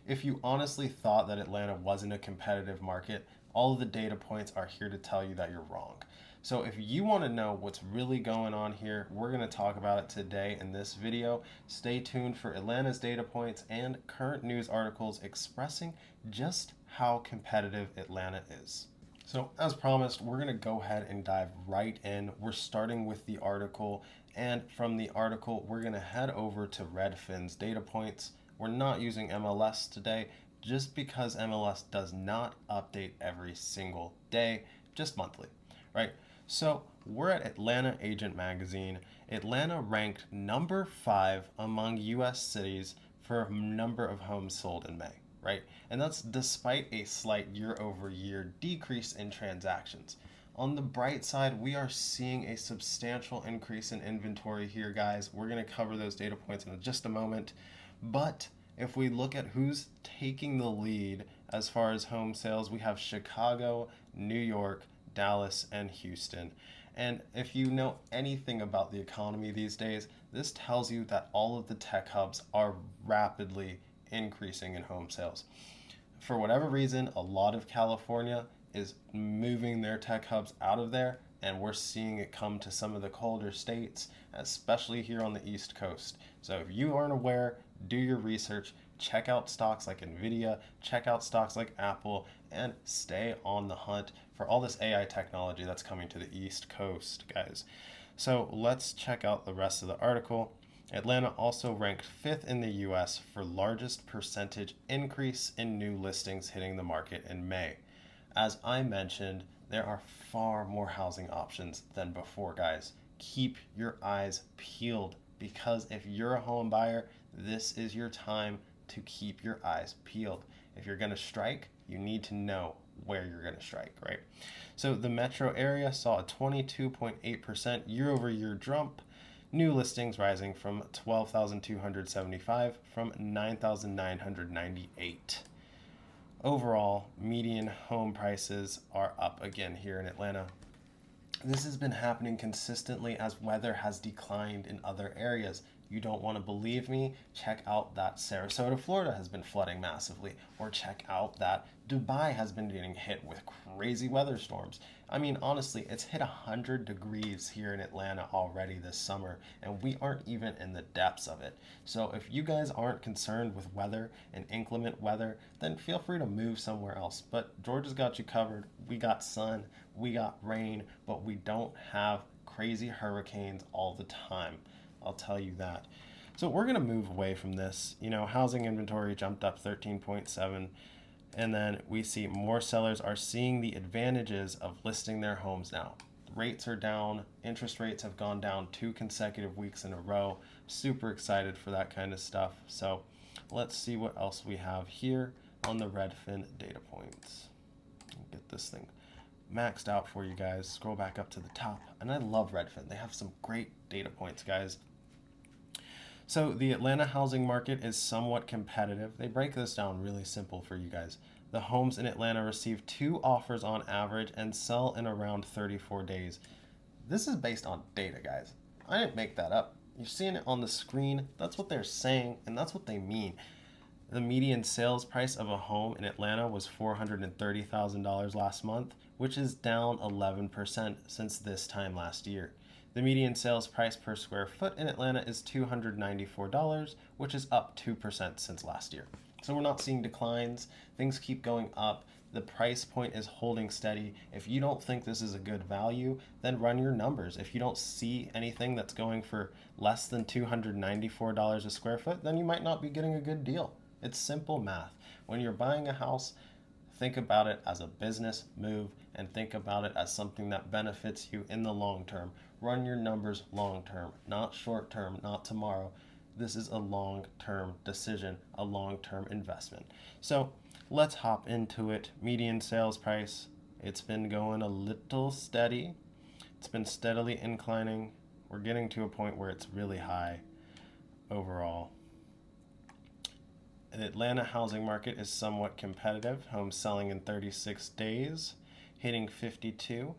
If you honestly thought that Atlanta wasn't a competitive market, all of the data points are here to tell you that you're wrong. So if you want to know what's really going on here, we're going to talk about it today in this video. Stay tuned for Atlanta's data points and current news articles expressing just how competitive Atlanta is. So, as promised, we're going to go ahead and dive right in. We're starting with the article, and from the article, we're going to head over to Redfin's data points. We're not using MLS today just because MLS does not update every single day, just monthly, right? So, we're at Atlanta Agent Magazine. Atlanta ranked number 5 among US cities for number of homes sold in May, right? And that's despite a slight year over year decrease in transactions. On the bright side, we are seeing a substantial increase in inventory here, guys. We're going to cover those data points in just a moment. But if we look at who's taking the lead as far as home sales, we have Chicago, New York, Dallas, and Houston. And if you know anything about the economy these days, this tells you that all of the tech hubs are rapidly increasing in home sales. For whatever reason, a lot of California is moving their tech hubs out of there, and we're seeing it come to some of the colder states, especially here on the East Coast. So if you aren't aware, do your research, check out stocks like Nvidia, check out stocks like Apple, and stay on the hunt for all this AI technology that's coming to the East Coast, guys. So let's check out the rest of the article. Atlanta also ranked 5th in the US for largest percentage increase in new listings hitting the market in May. As I mentioned, there are far more housing options than before, guys. Keep your eyes peeled because if you're a home buyer, this is your time to keep your eyes peeled. If you're going to strike, you need to know where you're going to strike, right? So the metro area saw a 22.8% year over year jump. New listings rising from 12,275 from 9,998. Overall, median home prices are up again here in Atlanta. This has been happening consistently as weather has declined in other areas. You don't want to believe me? Check out that Sarasota, Florida has been flooding massively, or check out that Dubai has been getting hit with crazy weather storms. I mean, honestly, it's hit 100 degrees here in Atlanta already this summer, and we aren't even in the depths of it. So if you guys aren't concerned with weather and inclement weather, then feel free to move somewhere else. But Georgia's got you covered. We got sun, we got rain, but we don't have crazy hurricanes all the time. I'll tell you that. So we're going to move away from this. Housing inventory jumped up 13.7, and then we see more sellers are seeing the advantages of listing their homes now. Rates are down, interest rates have gone down 2 consecutive weeks in a row. Super excited for that kind of stuff. So let's see what else we have here on the Redfin data points. Get this thing maxed out for you guys. Scroll back up to the top. And I love Redfin. They have some great data points, guys. So the Atlanta housing market is somewhat competitive. They break this down really simple for you guys. The homes in Atlanta receive 2 offers on average and sell in around 34 days. This is based on data, guys. I didn't make that up. You're seeing it on the screen. That's what they're saying, and that's what they mean. The median sales price of a home in Atlanta was $430,000 last month, which is down 11% since this time last year. The median sales price per square foot in Atlanta is $294, which is up 2% since last year. So we're not seeing declines. Things keep going up. The price point is holding steady. If you don't think this is a good value, then run your numbers. If you don't see anything that's going for less than $294 a square foot, then you might not be getting a good deal. It's simple math. When you're buying a house, think about it as a business move and think about it as something that benefits you in the long term. Run your numbers long term, not short term, not tomorrow. This is a long term decision, a long term investment. So let's hop into it. Median sales price, it's been going a little steady. It's been steadily inclining. We're getting to a point where it's really high overall. The Atlanta housing market is somewhat competitive. Homes selling in 36 days, hitting 52.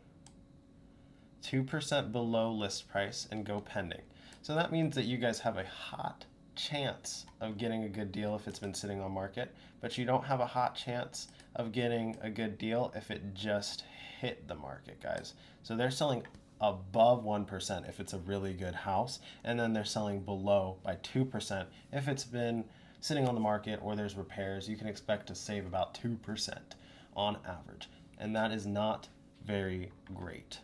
2% below list price and go pending. So that means that you guys have a hot chance of getting a good deal if it's been sitting on market, but you don't have a hot chance of getting a good deal if it just hit the market, guys. So they're selling above 1% if it's a really good house, and then they're selling below by 2% if it's been sitting on the market or there's repairs. You can expect to save about 2% on average, and that is not very great.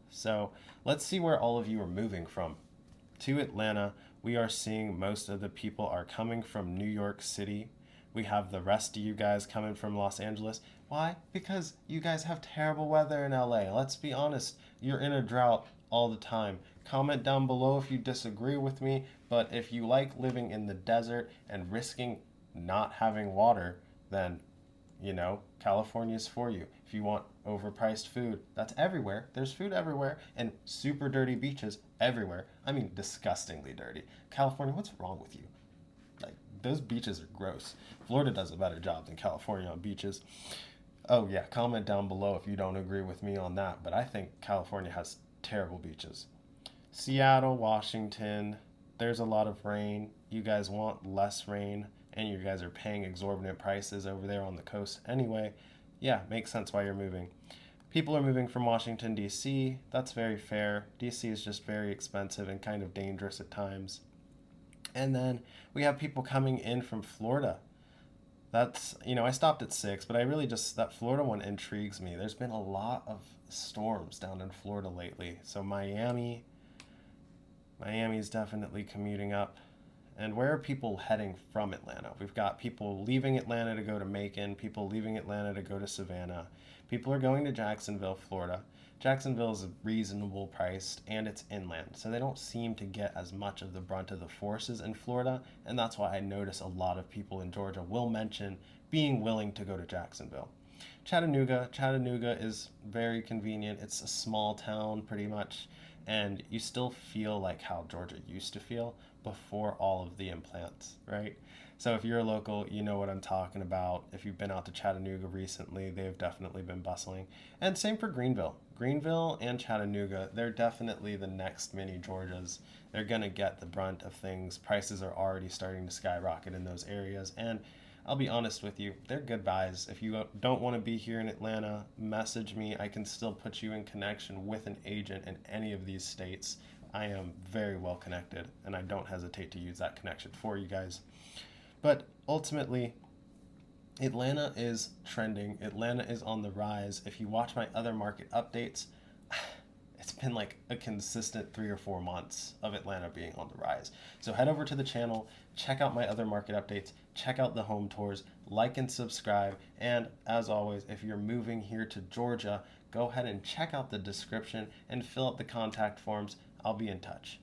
So let's see where all of you are moving from. To Atlanta, we are seeing most of the people are coming from New York City. We have the rest of you guys coming from Los Angeles. Why? Because you guys have terrible weather in LA. Let's be honest, you're in a drought all the time. Comment down below if you disagree with me, but if you like living in the desert and risking not having water, then California's for you. If you want overpriced food, that's everywhere. There's food everywhere, and super dirty beaches everywhere. I mean, disgustingly dirty. California, what's wrong with you? Like, those beaches are gross. Florida does a better job than California on beaches. Oh, yeah, comment down below if you don't agree with me on that, but I think California has terrible beaches. Seattle, Washington, there's a lot of rain. You guys want less rain, and you guys are paying exorbitant prices over there on the coast anyway. Yeah, makes sense why you're moving. People are moving from Washington, D.C. That's very fair. D.C. is just very expensive and kind of dangerous at times. And then we have people coming in from Florida. That's, I stopped at 6, but I really just, that Florida one intrigues me. There's been a lot of storms down in Florida lately. So Miami's definitely commuting up. And where are people heading from Atlanta? We've got people leaving Atlanta to go to Macon, people leaving Atlanta to go to Savannah. People are going to Jacksonville, Florida. Jacksonville is reasonable priced and it's inland, so they don't seem to get as much of the brunt of the forces in Florida, and that's why I notice a lot of people in Georgia will mention being willing to go to Jacksonville. Chattanooga is very convenient. It's a small town pretty much, and you still feel like how Georgia used to feel before all of the implants, right? So if you're a local, you know what I'm talking about. If you've been out to Chattanooga recently, they've definitely been bustling. And same for Greenville. Greenville and Chattanooga, they're definitely the next mini Georgias. They're going to get the brunt of things. Prices are already starting to skyrocket in those areas. And I'll be honest with you, they're good buys. If you don't want to be here in Atlanta, message me. I can still put you in connection with an agent in any of these states. I am very well connected, and I don't hesitate to use that connection for you guys. But ultimately, Atlanta is trending. Atlanta is on the rise. If you watch my other market updates, it's been like a consistent 3 or 4 months of Atlanta being on the rise. So head over to the channel, check out my other market updates, check out the home tours, like and subscribe. And as always, if you're moving here to Georgia, go ahead and check out the description and fill out the contact forms. I'll be in touch.